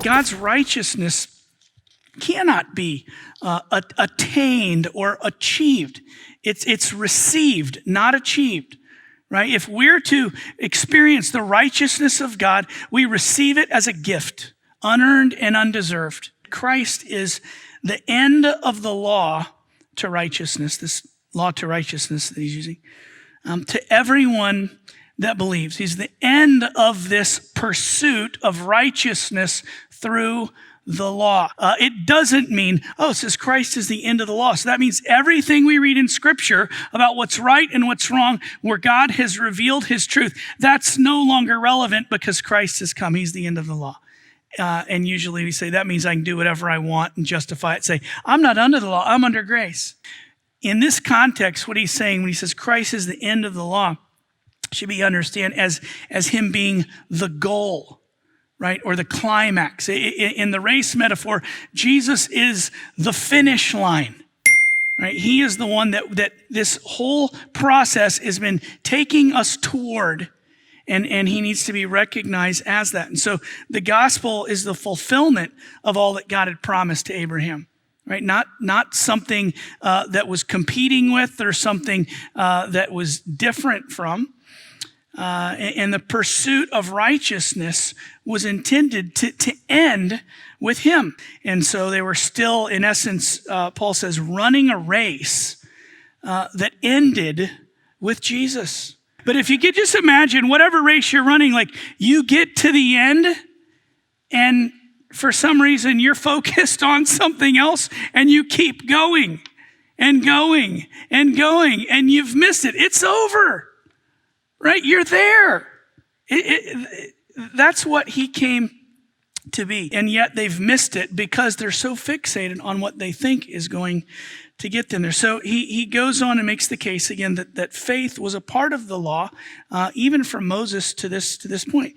God's righteousness cannot be attained or achieved. It's received, not achieved, right? If we're to experience the righteousness of God, we receive it as a gift, unearned and undeserved. Christ is the end of the law to righteousness, this law to righteousness that he's using, to everyone that believes. He's the end of this pursuit of righteousness through the law. It doesn't mean, it says Christ is the end of the law. So that means everything we read in Scripture about what's right and what's wrong, where God has revealed his truth, that's no longer relevant because Christ has come. He's the end of the law. And usually we say that means I can do whatever I want and justify it. Say, I'm not under the law, I'm under grace. In this context, what he's saying when he says Christ is the end of the law should be understood as him being the goal, right? Or the climax. In the race metaphor, Jesus is the finish line, right? He is the one that this whole process has been taking us toward, and he needs to be recognized as that. And so the gospel is the fulfillment of all that God had promised to Abraham, right? Not something that was competing with or something that was different from. And the pursuit of righteousness was intended to end with him. And so they were still, in essence, Paul says, running a race that ended with Jesus. But if you could just imagine whatever race you're running, like you get to the end and for some reason you're focused on something else and you keep going and going and going and you've missed it. It's over. Right? You're there. That's what he came to be. And yet they've missed it because they're so fixated on what they think is going to get them there. So he goes on and makes the case again that faith was a part of the law, even from Moses to this point.